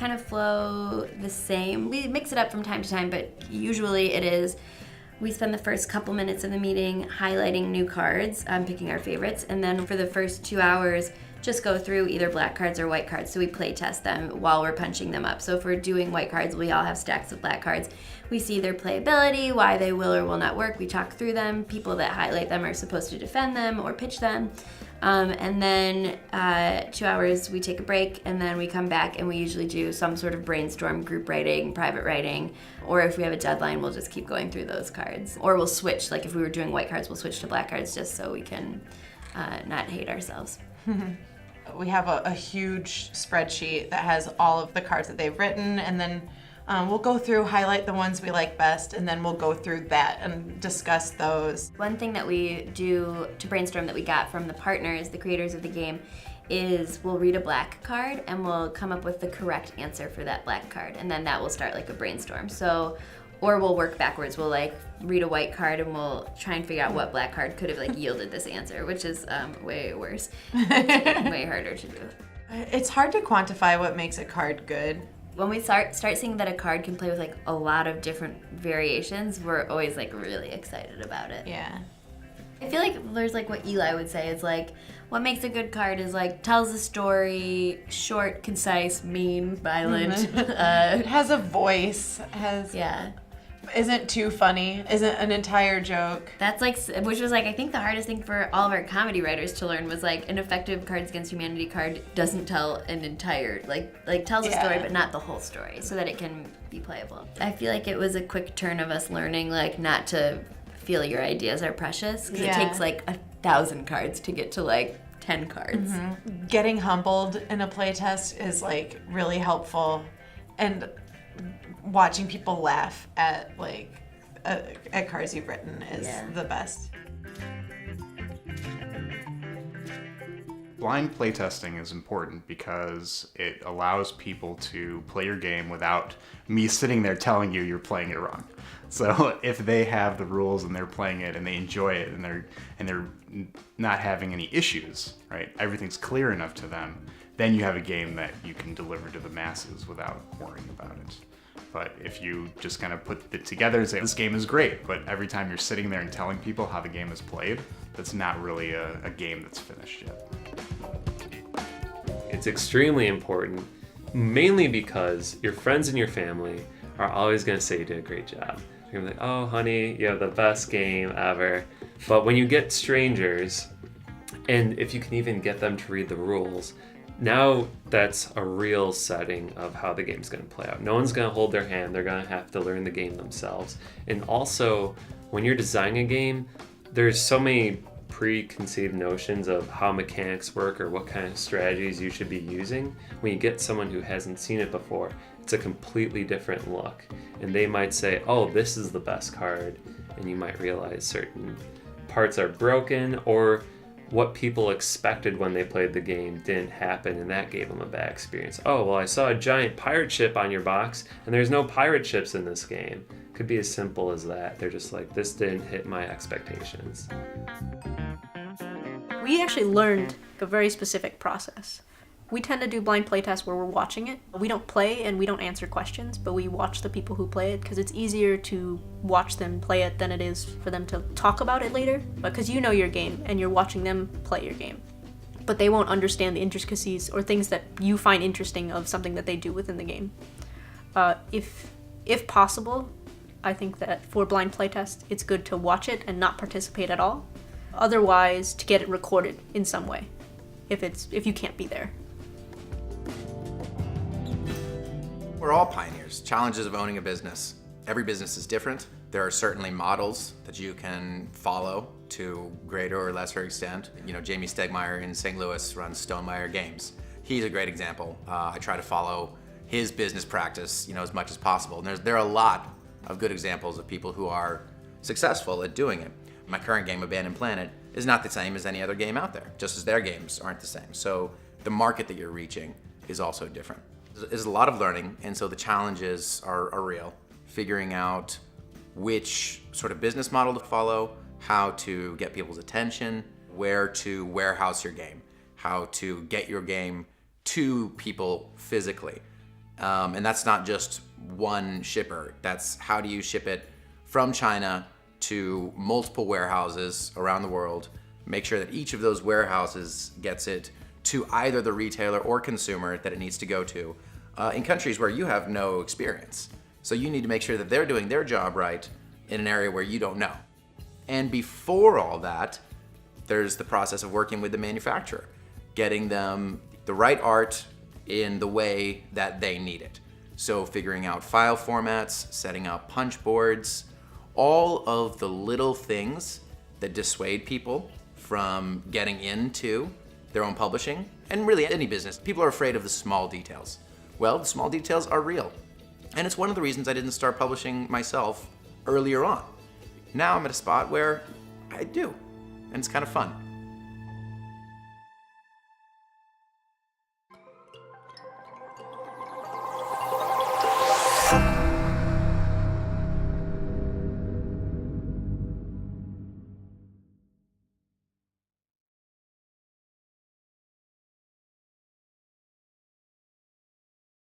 kind of flow the same. We mix it up from time to time, but usually it is, we spend the first couple minutes of the meeting highlighting new cards, picking our favorites, and then for the first 2 hours, just go through either black cards or white cards. So we play test them while we're punching them up. So if we're doing white cards, we all have stacks of black cards. We see their playability, why they will or will not work. We talk through them. People that highlight them are supposed to defend them or pitch them. And then 2 hours, we take a break, and then we come back, and we usually do some sort of brainstorm, group writing, private writing, or if we have a deadline, we'll just keep going through those cards. Or we'll switch, like if we were doing white cards, we'll switch to black cards just so we can not hate ourselves. We have a huge spreadsheet that has all of the cards that they've written, and then we'll go through, highlight the ones we like best, and then we'll go through that and discuss those. One thing that we do to brainstorm that we got from the partners, the creators of the game, is we'll read a black card and we'll come up with the correct answer for that black card, and then that will start like a brainstorm. So, or we'll work backwards. We'll like read a white card and we'll try and figure out what black card could have like yielded this answer, which is way worse. It's way harder to do. It's hard to quantify what makes a card good. When we start seeing that a card can play with like a lot of different variations, we're always like really excited about it. Yeah. I feel like there's like what Eli would say is like, what makes a good card is like tells a story, short, concise, mean, violent. It has a voice, isn't too funny, isn't an entire joke. That's like, which was like, I think the hardest thing for all of our comedy writers to learn was like an effective Cards Against Humanity card doesn't tell an entire, like tells a story but not the whole story so that it can be playable. I feel like it was a quick turn of us learning like not to feel your ideas are precious because it takes like 1,000 cards to get to like 10 cards. Mm-hmm. Getting humbled in a playtest is like really helpful, and watching people laugh at like at cards you've written is the best. Blind playtesting is important because it allows people to play your game without me sitting there telling you you're playing it wrong. So if they have the rules and they're playing it and they enjoy it and they're not having any issues, right? Everything's clear enough to them, then you have a game that you can deliver to the masses without worrying about it. But if you just kind of put it together and say, this game is great, but every time you're sitting there and telling people how the game is played, that's not really a game that's finished yet. It's extremely important, mainly because your friends and your family are always going to say you did a great job. You're going to be like, oh, honey, you have the best game ever. But when you get strangers, and if you can even get them to read the rules, now that's a real setting of how the game's going to play out. No one's going to hold their hand. They're going to have to learn the game themselves. And also, when you're designing a game, there's so many preconceived notions of how mechanics work or what kind of strategies you should be using. When you get someone who hasn't seen it before, it's a completely different look. And they might say, oh, this is the best card. And you might realize certain parts are broken, or what people expected when they played the game didn't happen, and that gave them a bad experience. Oh, well, I saw a giant pirate ship on your box, and there's no pirate ships in this game. Could be as simple as that. They're just like, this didn't hit my expectations. We actually learned a very specific process. We tend to do blind playtests where we're watching it. We don't play and we don't answer questions, but we watch the people who play it because it's easier to watch them play it than it is for them to talk about it later. Because you know your game and you're watching them play your game. But they won't understand the intricacies or things that you find interesting of something that they do within the game. If possible, I think that for blind playtest, it's good to watch it and not participate at all. Otherwise, to get it recorded in some way, if you can't be there. We're all pioneers. Challenges of owning a business. Every business is different. There are certainly models that you can follow to greater or lesser extent. You know, Jamie Stegmaier in St. Louis runs Stonemeyer Games. He's a great example. I try to follow his business practice, as much as possible. And there are a lot of good examples of people who are successful at doing it. My current game, Abandoned Planet, is not the same as any other game out there, just as their games aren't the same. So the market that you're reaching is also different. There's a lot of learning, and so the challenges are real. Figuring out which sort of business model to follow, how to get people's attention, where to warehouse your game, how to get your game to people physically. And that's not just one shipper. That's how do you ship it from China to multiple warehouses around the world, make sure that each of those warehouses gets it to either the retailer or consumer that it needs to go to in countries where you have no experience. So you need to make sure that they're doing their job right in an area where you don't know. And before all that, there's the process of working with the manufacturer, getting them the right art in the way that they need it. So figuring out file formats, setting up punch boards, all of the little things that dissuade people from getting into their own publishing, and really any business. People are afraid of the small details. Well, the small details are real. And it's one of the reasons I didn't start publishing myself earlier on. Now I'm at a spot where I do, and it's kind of fun.